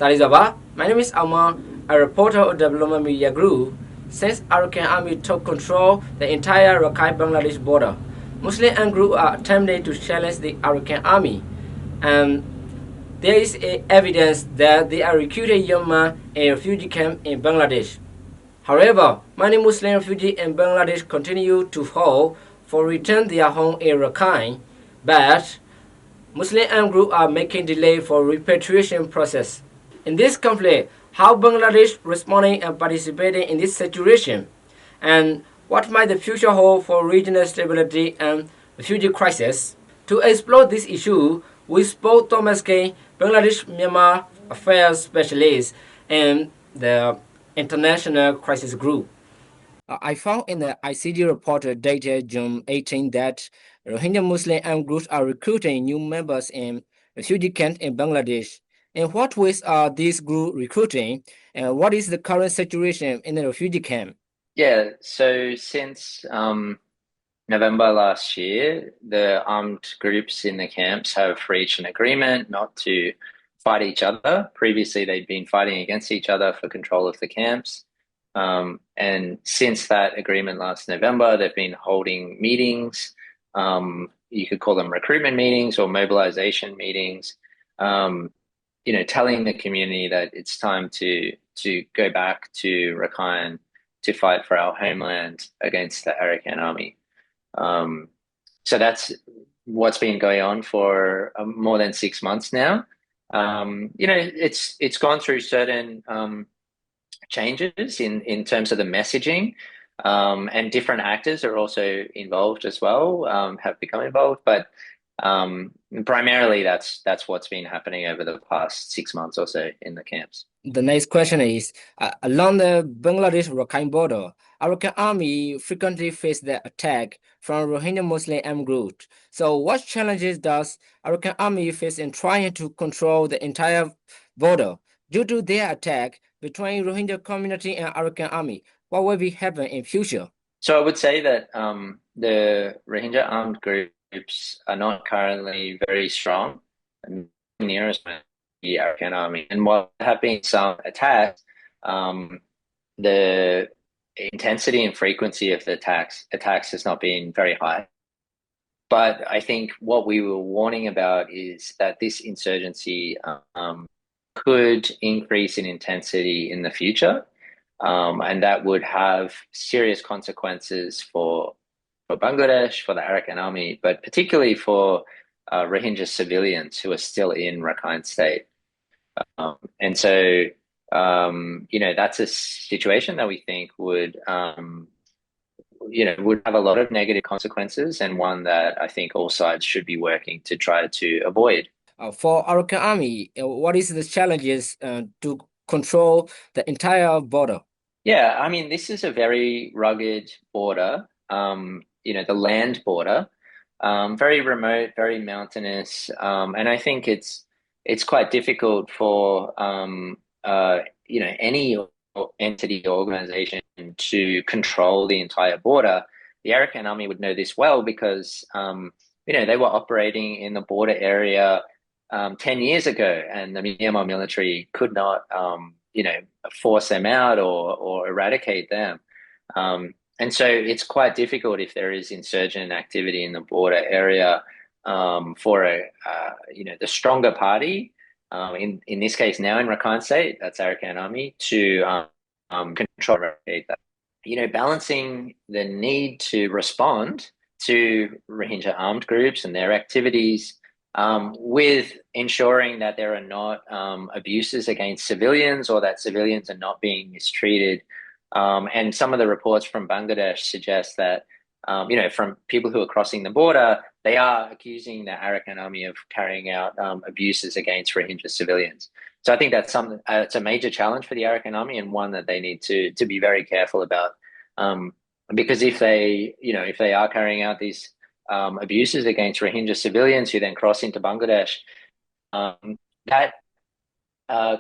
Talizaba, my name is Alma, a reporter of Development Media Group. Since Arakan Army took control the entire Rakhine-Bangladesh border, Muslim and group are attempting to challenge the Arakan Army, and there is evidence that they are recruiting young men in a refugee camp in Bangladesh. However, many Muslim refugees in Bangladesh continue to hope for return their home in Rakhine, but Muslim armed groups are making delay for repatriation process. In this conflict, how Bangladesh responding and participating in this situation, and what might the future hold for regional stability and refugee crisis? To explore this issue, we spoke Thomas K, Bangladesh Myanmar Affairs Specialist, and the International Crisis Group. I found in the ICD report dated June 18 that Rohingya Muslim armed groups are recruiting new members in refugee camps in Bangladesh. In what ways are these groups recruiting, and what is the current situation in the refugee camp? Yeah, so since November last year, the armed groups in the camps have reached an agreement not to fight each other. Previously, they'd been fighting against each other for control of the camps. And since that agreement last November, they've been holding meetings. You could call them recruitment meetings or mobilization meetings. Telling the community that it's time to go back to Rakhine to fight for our homeland against the Arakan Army. So that's what's been going on for more than 6 months now. It's gone through certain changes in terms of the messaging, and different actors are also involved as well, have become involved, but primarily that's what's been happening over the past 6 months or so in the camps. The next question is along the Bangladesh Rakhine border, Arakan Army frequently face the attack from Rohingya Muslim armed groups. So, what challenges does Arakan Army face in trying to control the entire border due to their attack between Rohingya community and Arakan Army? What will be happen in future? So I would say that the Rohingya armed groups are not currently very strong, near as the Arakan Army. And while there have been some attacks, the intensity and frequency of the attacks has not been very high. But I think what we were warning about is that this insurgency could increase in intensity in the future, and that would have serious consequences for Bangladesh, for the Arakan Army, but particularly for Rohingya civilians who are still in Rakhine State. And so, that's a situation that we think would have a lot of negative consequences, and one that I think all sides should be working to try to avoid. For Arakan Army, what is the challenges to control the entire border? Yeah, I mean, this is a very rugged border, the land border, very remote, very mountainous, and I think it's quite difficult for any entity or organization to control the entire border. The Arakan Army would know this well because they were operating in the border area 10 years ago, and the Myanmar military could not force them out or eradicate them. And so it's quite difficult if there is insurgent activity in the border area for the stronger party, in this case now in Rakhine State, that's Arakan Army, to control that. Balancing the need to respond to Rohingya armed groups and their activities with ensuring that there are not abuses against civilians or that civilians are not being mistreated. And some of the reports from Bangladesh suggest that, from people who are crossing the border, they are accusing the Arakan Army of carrying out abuses against Rohingya civilians. So I think that's it's a major challenge for the Arakan Army, and one that they need to be very careful about, because if they are carrying out these abuses against Rohingya civilians who then cross into Bangladesh, that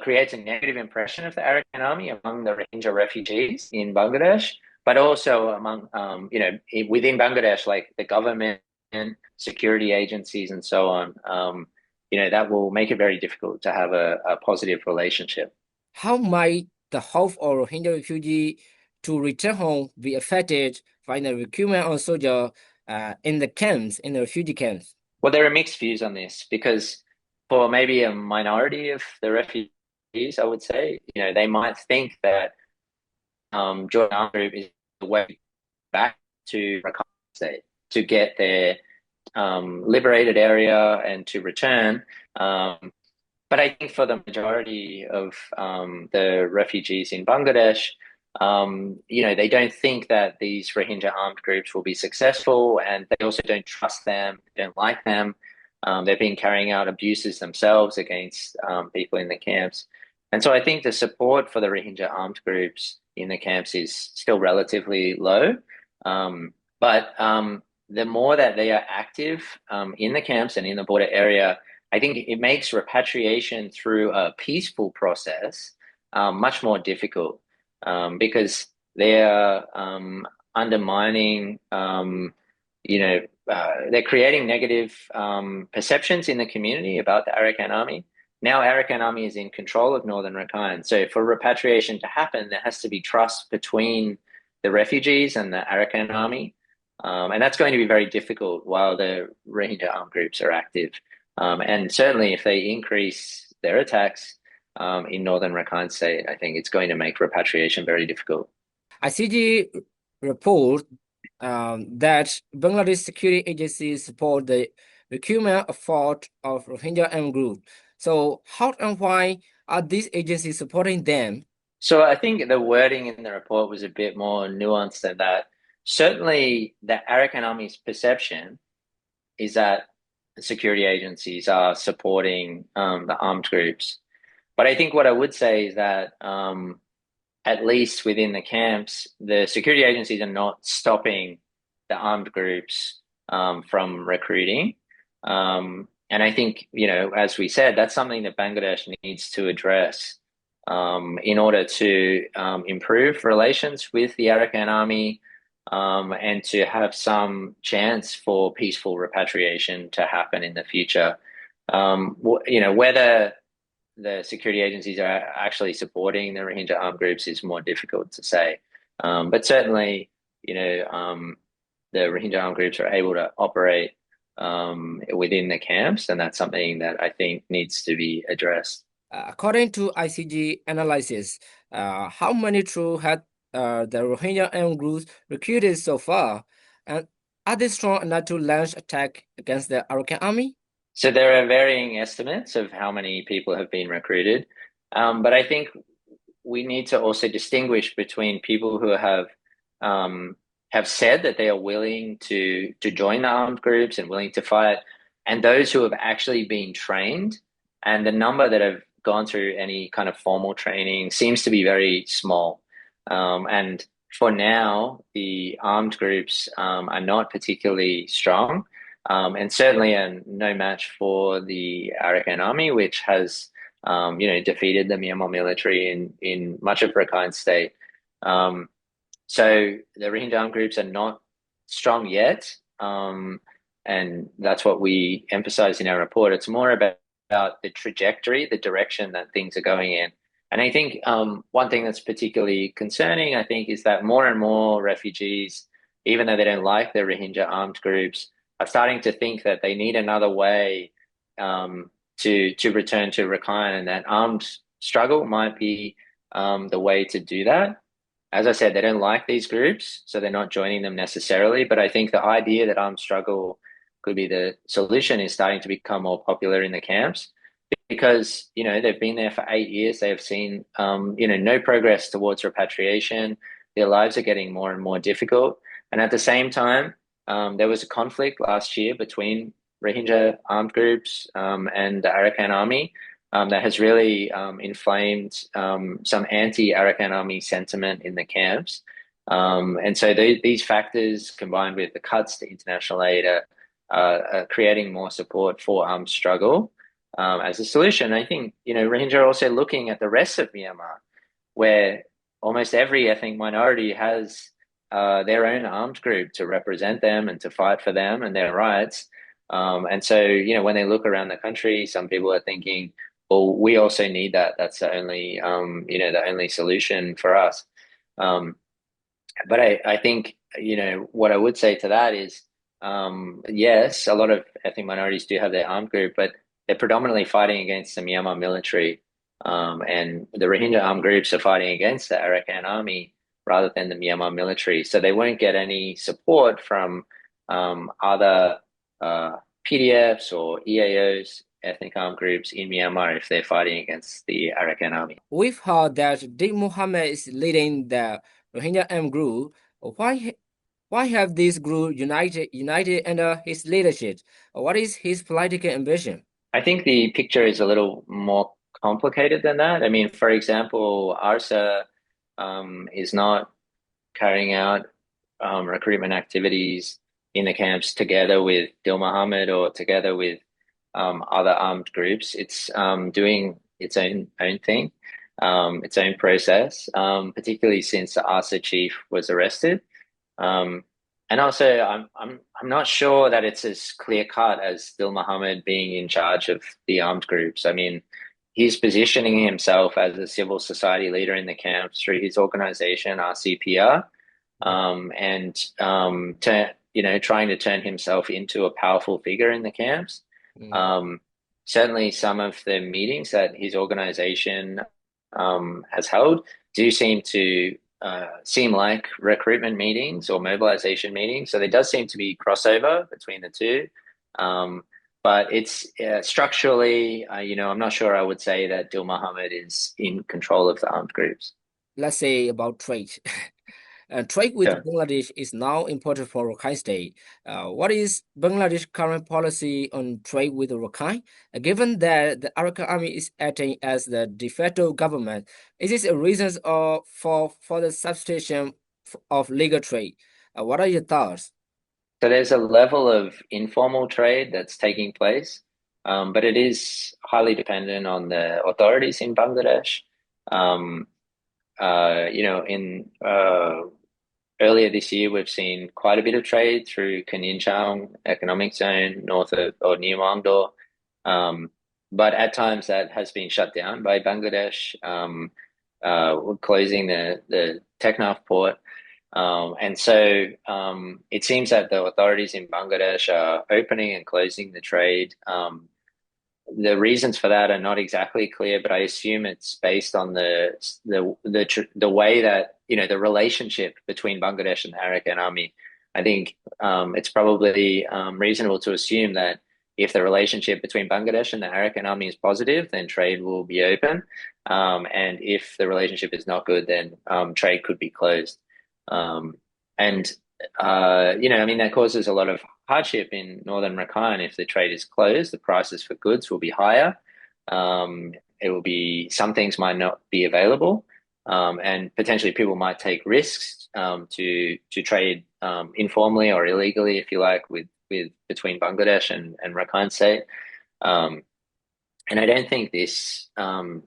creates a negative impression of the Arakan Army among the Rohingya refugees in Bangladesh, but also among, within Bangladesh, like the government, security agencies, and so on. that will make it very difficult to have a positive relationship. How might the hope of Rohingya refugee to return home be affected by the recruitment of soldiers in the camps, in the refugee camps? Well, there are mixed views on this because for maybe a minority of the refugees, I would say, they might think that joining an armed group is the way back to Rakhine State to get their liberated area and to return. But I think for the majority of the refugees in Bangladesh, they don't think that these Rohingya armed groups will be successful, and they also don't trust them, don't like them. They've been carrying out abuses themselves against people in the camps. And so I think the support for the Rohingya armed groups in the camps is still relatively low. But the more that they are active in the camps and in the border area, I think it makes repatriation through a peaceful process much more difficult because they're undermining, they're creating negative perceptions in the community about the Arakan Army. Now Arakan Army is in control of Northern Rakhine. So for repatriation to happen, there has to be trust between the refugees and the Arakan Army. And that's going to be very difficult while the Rohingya armed groups are active. And certainly if they increase their attacks in Northern Rakhine State, I think it's going to make repatriation very difficult. ICG report that Bangladesh security agencies support the recruitment effort of Rohingya armed group. So how and why are these agencies supporting them? So I think the wording in the report was a bit more nuanced than that. Certainly, the Arakan Army's perception is that security agencies are supporting the armed groups. But I think what I would say is that at least within the camps, the security agencies are not stopping the armed groups from recruiting. And I think, as we said, that's something that Bangladesh needs to address in order to improve relations with the Arakan Army and to have some chance for peaceful repatriation to happen in the future. Whether the security agencies are actually supporting the Rohingya armed groups is more difficult to say. But certainly, the Rohingya armed groups are able to operate within the camps, and that's something that I think needs to be addressed. According to ICG analysis, how many troops had the Rohingya armed groups recruited so far? And are they strong enough to launch attack against the Arakan Army? So there are varying estimates of how many people have been recruited. But I think we need to also distinguish between people who have said that they are willing to join the armed groups and willing to fight, and those who have actually been trained. And the number that have gone through any kind of formal training seems to be very small. And for now, the armed groups are not particularly strong, and certainly no match for the Arakan Army, which has defeated the Myanmar military in much of Rakhine State. So the Rohingya armed groups are not strong yet, and that's what we emphasize in our report. It's more about the trajectory, the direction that things are going in. And I think one thing that's particularly concerning, I think, is that more and more refugees, even though they don't like the Rohingya armed groups, are starting to think that they need another way to return to Rakhine, and that armed struggle might be the way to do that. As I said, they don't like these groups, so they're not joining them necessarily. But I think the idea that armed struggle could be the solution is starting to become more popular in the camps because, they've been there for 8 years. They have seen, no progress towards repatriation. Their lives are getting more and more difficult. And at the same time, there was a conflict last year between Rohingya armed groups and the Arakan Army that has really inflamed some anti-Arakan Army sentiment in the camps. And so these factors, combined with the cuts to international aid, are creating more support for armed struggle as a solution. I think, Rohingya are also looking at the rest of Myanmar, where almost every ethnic minority has their own armed group to represent them and to fight for them and their rights. And so, when they look around the country, some people are thinking, well, we also need that. That's the only, the only solution for us. Um, but I think, what I would say to that is, yes, a lot of ethnic minorities do have their armed group, but they're predominantly fighting against the Myanmar military. And the Rohingya armed groups are fighting against the Arakan Army rather than the Myanmar military. So they won't get any support from other PDFs or EAOs, ethnic armed groups in Myanmar, if they're fighting against the Arakan Army. We've heard that Dick Mohammed is leading the Rohingya M group. Why why have these groups united under his leadership? What is his political ambition? I think the picture is a little more complicated than that. I mean, for example, ARSA is not carrying out recruitment activities in the camps together with Dil Mohammed or together with other armed groups. It's doing its own thing, its own process, particularly since the ARSA chief was arrested. Um, and also, I'm not sure that it's as clear cut as Dil Mohammed being in charge of the armed groups. I mean, he's positioning himself as a civil society leader in the camps through his organization, RCPR, and trying to turn himself into a powerful figure in the camps. Mm. Um, Certainly, some of the meetings that his organization has held do seem like recruitment meetings or mobilization meetings. So there does seem to be crossover between the two. But it's structurally, I'm not sure I would say that Dil Mohammed is in control of the armed groups. Let's say about trade. Trade with Sure. Bangladesh is now important for Rakhine State. What is Bangladesh's current policy on trade with Rakhine? Given that the Arakan Army is acting as the de facto government, is this a reason for the substitution of legal trade? What are your thoughts? So there's a level of informal trade that's taking place, but it is highly dependent on the authorities in Bangladesh. Um, in earlier this year, we've seen quite a bit of trade through Kaninchang economic zone north of or near Mangdor. But at times that has been shut down by Bangladesh, closing the Teknaf port. And so it seems that the authorities in Bangladesh are opening and closing the trade. The reasons for that are not exactly clear, but I assume it's based on the way that the relationship between Bangladesh and the Arakan Army. I think it's probably reasonable to assume that if the relationship between Bangladesh and the Arakan Army is positive, then trade will be open, and if the relationship is not good, then trade could be closed. Um, and I mean, that causes a lot of hardship in northern Rakhine. If the trade is closed, the prices for goods will be higher. It will be some things might not be available, and potentially people might take risks to trade informally or illegally, if you like, with between Bangladesh and Rakhine State. Um, and I don't think this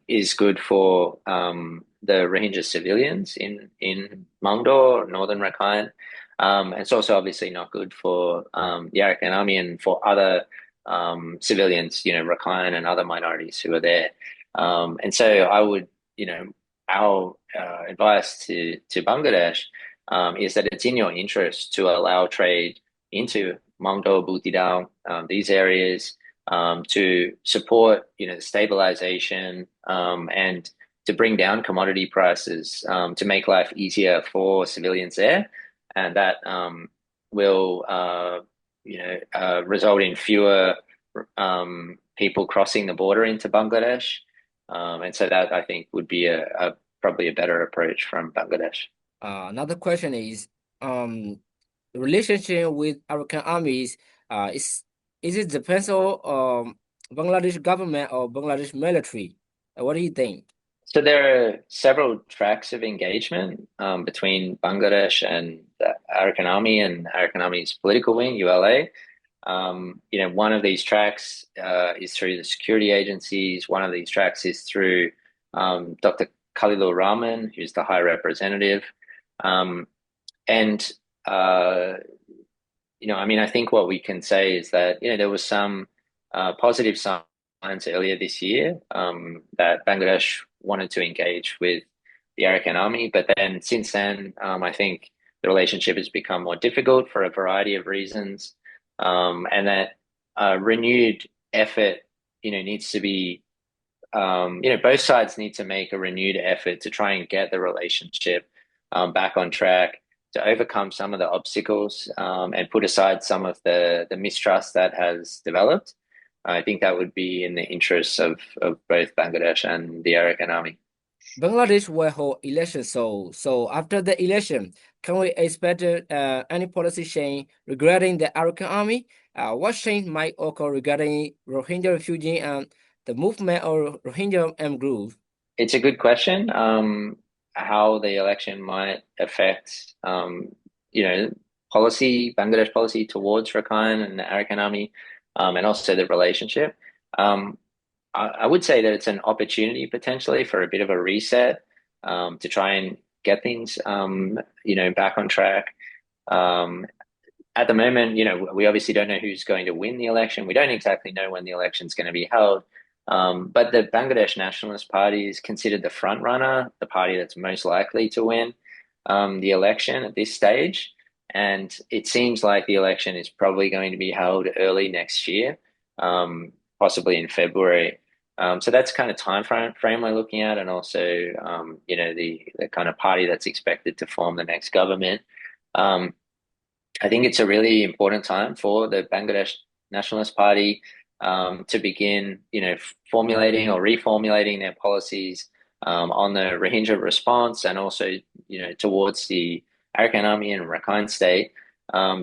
is good for the Rohingya civilians in Mangdor, northern Rakhine. It's also obviously not good for the Arakan Army and for other civilians, Rakhine and other minorities who are there. And so I would, our advice to Bangladesh is that it's in your interest to allow trade into Mangdor, Butidal, these areas to support, stabilization and to bring down commodity prices to make life easier for civilians there, and that will, result in fewer people crossing the border into Bangladesh, and so that I think would be probably a better approach from Bangladesh. Another question is, the relationship with Arakan armies, is it depends on Bangladesh government or Bangladesh military? What do you think? So there are several tracks of engagement between Bangladesh and the Arakan Army and Arakan Army's political wing, ULA. One of these tracks is through the security agencies. One of these tracks is through Dr. Khalilur Rahman, who's the High Representative. And I think what we can say is that, there was some positive signs earlier this year that Bangladesh wanted to engage with the Arakan Army, but then since then, I think the relationship has become more difficult for a variety of reasons, and that renewed effort, needs to be, both sides need to make a renewed effort to try and get the relationship back on track, to overcome some of the obstacles, and put aside some of the mistrust that has developed. I think that would be in the interests of both Bangladesh and the Arakan Army. Bangladesh will hold elections, so after the election, can we expect any policy change regarding the Arakan Army? What change might occur regarding Rohingya refugee and the movement of Rohingya group? It's a good question. How the election might affect, Bangladesh policy towards Rakhine and the Arakan Army, and also the relationship. Um, I would say that it's an opportunity potentially for a bit of a reset, to try and get things, back on track. Um, at the moment, we obviously don't know who's going to win the election. We don't exactly know when the election's going to be held. But the Bangladesh Nationalist Party is considered the front runner, the party that's most likely to win the election at this stage. And it seems like the election is probably going to be held early next year, possibly in February. So that's kind of frame we're looking at, and also, the kind of party that's expected to form the next government. Um, I think it's a really important time for the Bangladesh Nationalist Party to begin, formulating or reformulating their policies on the Rohingya response, and also, towards the Arakan Army and Rakhine State,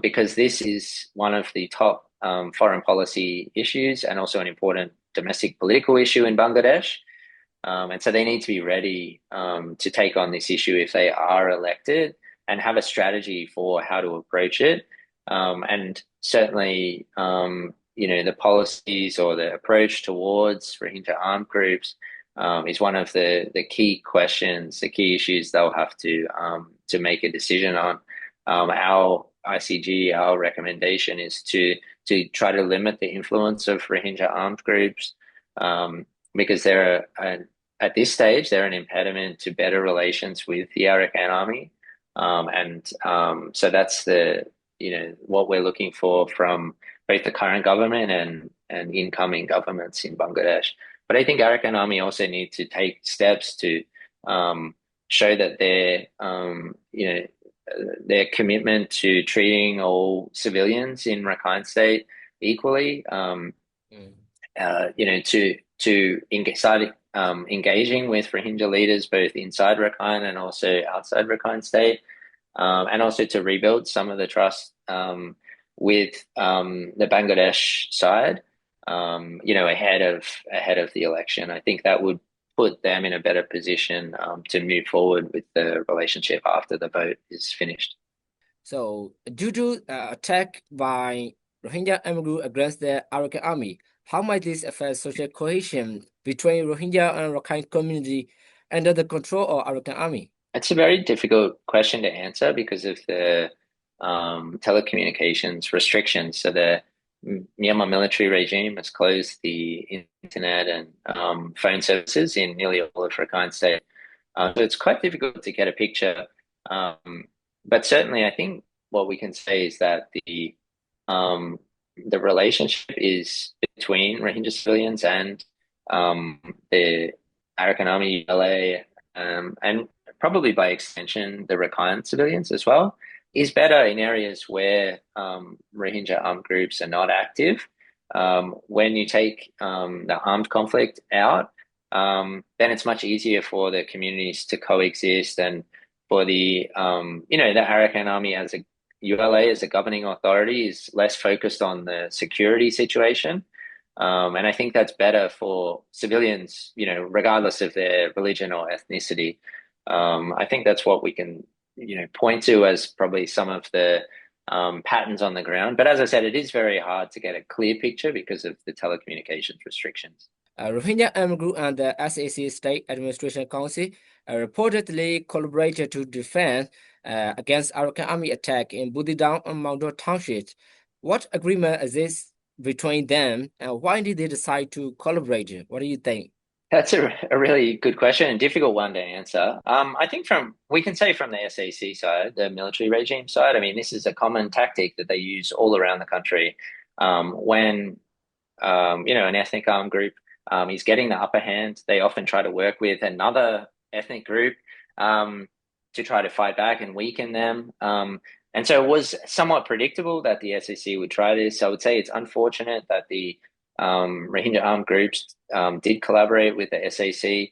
because this is one of the top foreign policy issues and also an important domestic political issue in Bangladesh. And so they need to be ready to take on this issue if they are elected, and have a strategy for how to approach it. And certainly, the policies or the approach towards Rohingya armed groups is one of the key questions, the key issues they'll have to make a decision on. Our ICG, our recommendation is to try to limit the influence of Rohingya armed groups, because at this stage, they're an impediment to better relations with the Arakan Army. So that's what we're looking for from both the current government and incoming governments in Bangladesh. But I think Arakan Army also need to take steps to show that their commitment to treating all civilians in Rakhine State equally. Start engaging with Rohingya leaders both inside Rakhine and also outside Rakhine State, and also to rebuild some of the trust with the Bangladesh side, ahead of the election. I think that would put them in a better position to move forward with the relationship after the vote is finished. So, due to attack by Rohingya group against the Arakan Army, how might this affect social cohesion between Rohingya and Rakhine community under the control of Arakan Army? It's a very difficult question to answer because of the telecommunications restrictions. So the Myanmar military regime has closed the internet and phone services in nearly all of Rakhine State. So it's quite difficult to get a picture. But certainly, I think what we can say is that the relationship is between Rohingya civilians and the Arakan Army, LA, and probably by extension the Rakhine civilians as well, is better in areas where Rohingya armed groups are not active. When you take the armed conflict out, then it's much easier for the communities to coexist, and for the Arakan Army as a ULA as a governing authority is less focused on the security situation. And I think that's better for civilians, regardless of their religion or ethnicity. I think that's what we can, point to as probably some of the patterns on the ground. But as I said, it is very hard to get a clear picture because of the telecommunications restrictions. Rohingya group and the SAC State Administration Council reportedly collaborated to defend against Arakan Army attack in Budidam and Mount Township. What agreement exists between them, and why did they decide to collaborate? What do you think? That's a really good question and difficult one to answer. I think we can say from the SAC side, the military regime side, I mean, this is a common tactic that they use all around the country. When an ethnic armed group is getting the upper hand, they often try to work with another ethnic group to try to fight back and weaken them. And so it was somewhat predictable that the SEC would try this. I would say it's unfortunate that the Rohingya armed groups did collaborate with the SAC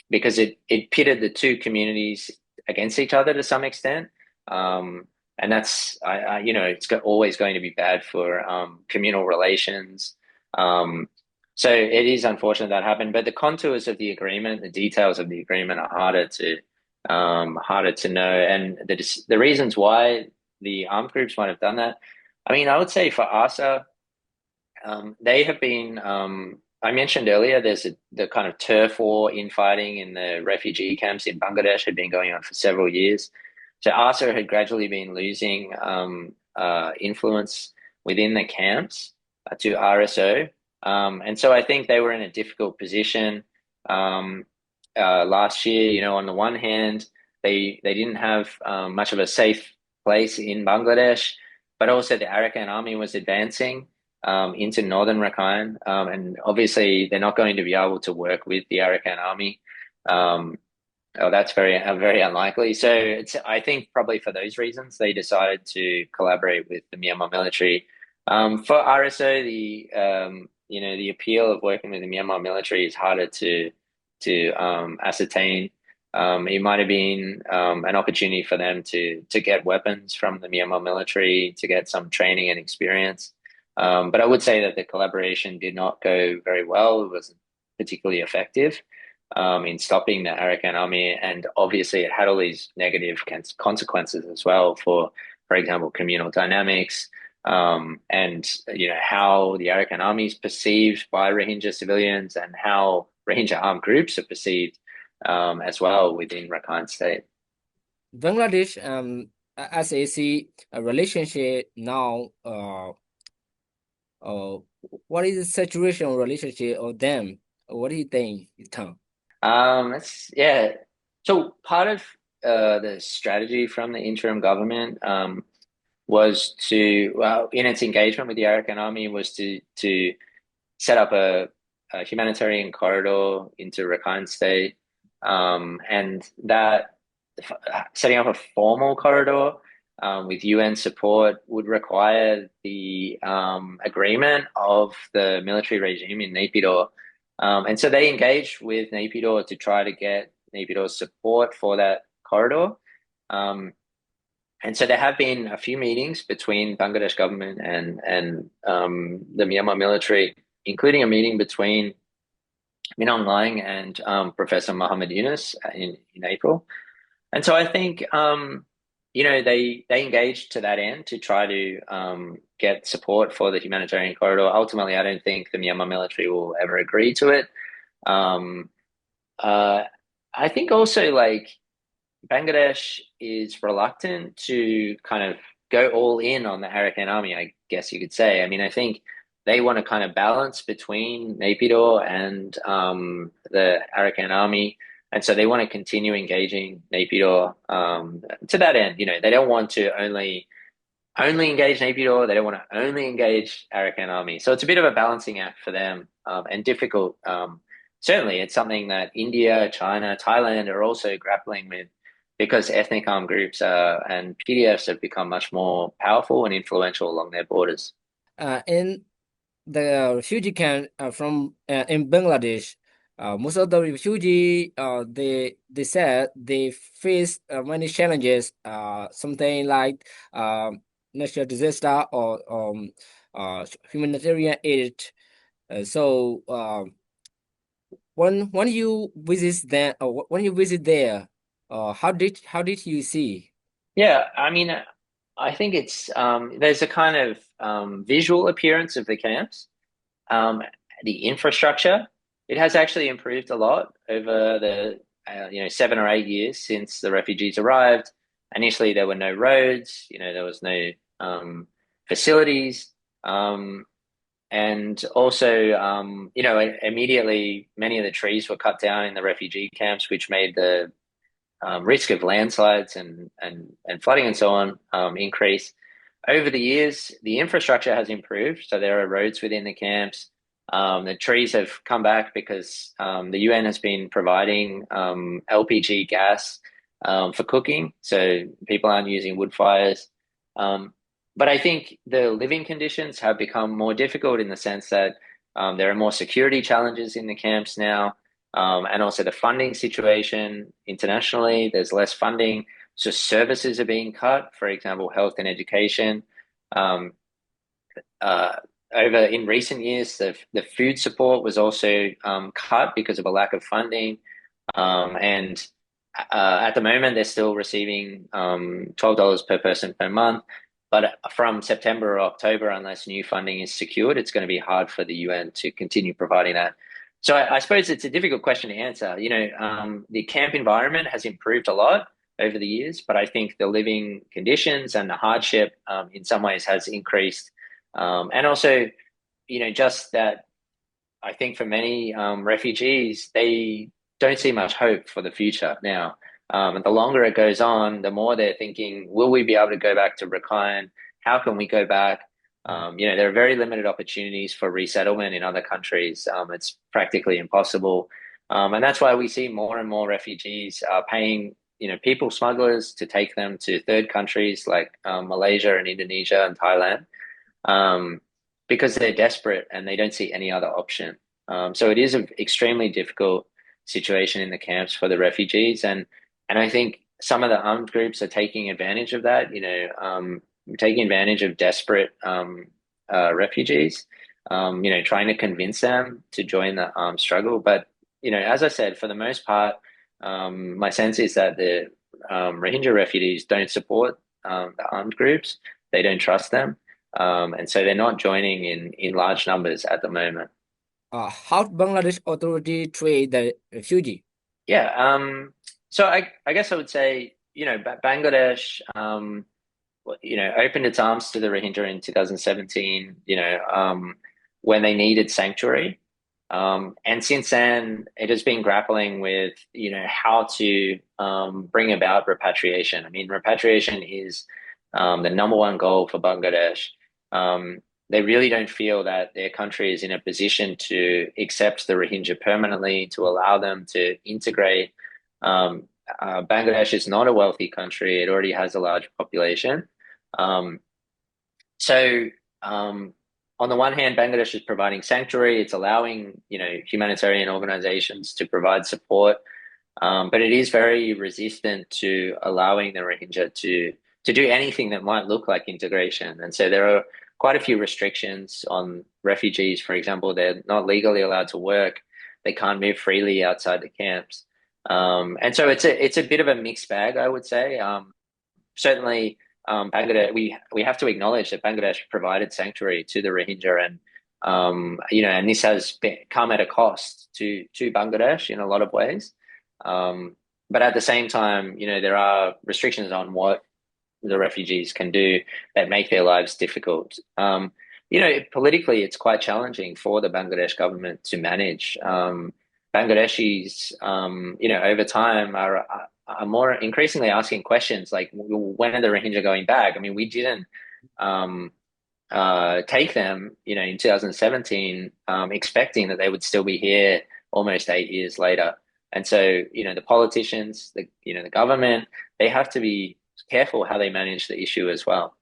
because it pitted the two communities against each other to some extent. And that's, it's always going to be bad for communal relations. So it is unfortunate that happened, but the contours of the agreement, the details of the agreement are harder to know. And the reasons why the armed groups might have done that, I mean, I would say for ASA, they have been, I mentioned earlier, the kind of turf war infighting in the refugee camps in Bangladesh had been going on for several years. So ASA had gradually been losing influence within the camps to RSO. And so I think they were in a difficult position last year. You know, on the one hand, they didn't have much of a safe place in Bangladesh, but also the Arakan Army was advancing into northern Rakhine. And obviously, they're not going to be able to work with the Arakan Army. That's very unlikely. So I think probably for those reasons, they decided to collaborate with the Myanmar military. For RSO, the appeal of working with the Myanmar military is harder to ascertain. It might have been an opportunity for them to get weapons from the Myanmar military, to get some training and experience. But I would say that the collaboration did not go very well. It wasn't particularly effective in stopping the Arakan Army, and obviously it had all these negative consequences as well for example, communal dynamics, and how the Arakan Army is perceived by Rohingya civilians and how Rohingya armed groups are perceived as well within Rakhine State. Bangladesh, as I see a relationship now, what is the situation relationship of them? What do you think, Tom? Yeah. So part of the strategy from the interim government was in its engagement with the Arakan Army, was to set up a humanitarian corridor into Rakhine State, and that setting up a formal corridor with UN support would require the agreement of the military regime in Naypyidaw. And so they engaged with Naypyidaw to try to get Naypyidaw's support for that corridor. And so there have been a few meetings between Bangladesh government and the Myanmar military, including a meeting between Min Aung Hlaing and Professor Muhammad Yunus in April. And so I think they engaged to that end to try to get support for the humanitarian corridor. Ultimately, I don't think the Myanmar military will ever agree to it. I think also Bangladesh is reluctant to kind of go all in on the Arakan Army, I guess you could say. I mean, I think they want to kind of balance between Naypyidaw and the Arakan Army. And so they want to continue engaging Naypyidaw to that end. They don't want to only engage Naypyidaw. They don't want to only engage Arakan Army. So it's a bit of a balancing act for them and difficult. Certainly, it's something that India, China, Thailand are also grappling with, because ethnic armed groups and PDFs have become much more powerful and influential along their borders. In the refugee camp from in Bangladesh, most of the refugee they said they face many challenges, something like natural disaster or humanitarian aid. So when you visit them, or when you visit there, how did you see? Yeah, I mean, I think it's there's a kind of visual appearance of the camps. The infrastructure, it has actually improved a lot over the 7 or 8 years since the refugees arrived. initially there were no roads, there was no facilities. And also, immediately many of the trees were cut down in the refugee camps, which made the risk of landslides and flooding and so on increase. Over the years, the infrastructure has improved. So there are roads within the camps. The trees have come back because the UN has been providing LPG gas for cooking. So people aren't using wood fires. But I think the living conditions have become more difficult in the sense that there are more security challenges in the camps now. And also the funding situation internationally, there's less funding. So services are being cut, for example, health and education. Um, Over in recent years, the food support was also cut because of a lack of funding. And at the moment, they're still receiving $12 per person per month. But from September or October, unless new funding is secured, it's going to be hard for the UN to continue providing that. So I suppose it's a difficult question to answer. The camp environment has improved a lot over the years, but I think the living conditions and the hardship in some ways has increased. And also, just that I think for many refugees, they don't see much hope for the future now. And the longer it goes on, the more they're thinking, will we be able to go back to Rakhine? How can we go back? There are very limited opportunities for resettlement in other countries. It's practically impossible. And that's why we see more and more refugees paying, people smugglers to take them to third countries like Malaysia and Indonesia and Thailand, because they're desperate and they don't see any other option. So it is an extremely difficult situation in the camps for the refugees. And I think some of the armed groups are taking advantage of that, taking advantage of desperate refugees, trying to convince them to join the armed struggle. But, as I said, for the most part, my sense is that the Rohingya refugees don't support the armed groups. They don't trust them. And so they're not joining in large numbers at the moment. How Bangladesh authority treat the refugee? Yeah. So I guess I would say, Bangladesh, opened its arms to the Rohingya in 2017, when they needed sanctuary. And since then, it has been grappling with, how to bring about repatriation. I mean, repatriation is the number one goal for Bangladesh. They really don't feel that their country is in a position to accept the Rohingya permanently, to allow them to integrate. Bangladesh is not a wealthy country. It already has a large population. So on the one hand, Bangladesh is providing sanctuary. It's allowing, humanitarian organizations to provide support. But it is very resistant to allowing the Rohingya to do anything that might look like integration. And so there are quite a few restrictions on refugees. For example, they're not legally allowed to work. They can't move freely outside the camps. And so it's a bit of a mixed bag, I would say. Certainly, Bangladesh, we have to acknowledge that Bangladesh provided sanctuary to the Rohingya, and and this has come at a cost to Bangladesh in a lot of ways. But at the same time, there are restrictions on what the refugees can do that make their lives difficult. Politically, it's quite challenging for the Bangladesh government to manage. Bangladeshis, over time are more increasingly asking questions like, when are the Rohingya going back? I mean, we didn't take them, in 2017, expecting that they would still be here almost 8 years later. And so, the politicians, the government, they have to be careful how they manage the issue as well.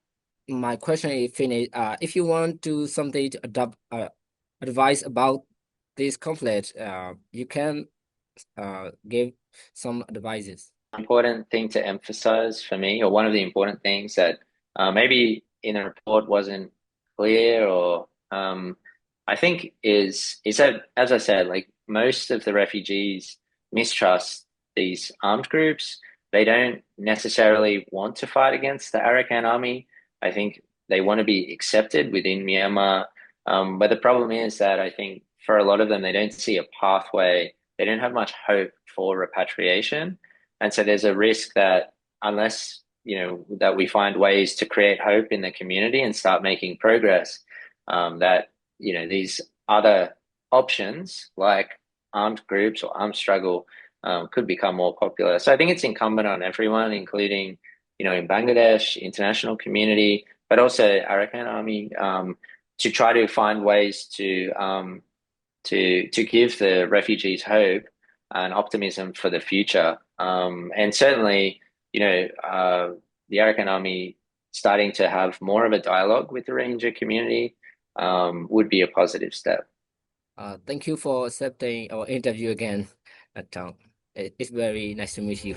My question is finished. If you want to something to adopt advice about this conflict, you can give some advices. Important thing to emphasize for me, or one of the important things that maybe in the report wasn't clear, or I think is that, as I said, like most of the refugees mistrust these armed groups. They don't necessarily want to fight against the Arakan Army. I think they want to be accepted within Myanmar. But the problem is that I think for a lot of them, they don't see a pathway. They don't have much hope for repatriation. And so there's a risk that unless that we find ways to create hope in the community and start making progress, that these other options like armed groups or armed struggle could become more popular. So I think it's incumbent on everyone, including in Bangladesh, international community, but also Arakan Army, to try to find ways to give the refugees hope and optimism for the future. And certainly, the Arakan Army starting to have more of a dialogue with the Rohingya community would be a positive step. Thank you for accepting our interview again, Tom. It's very nice to meet you.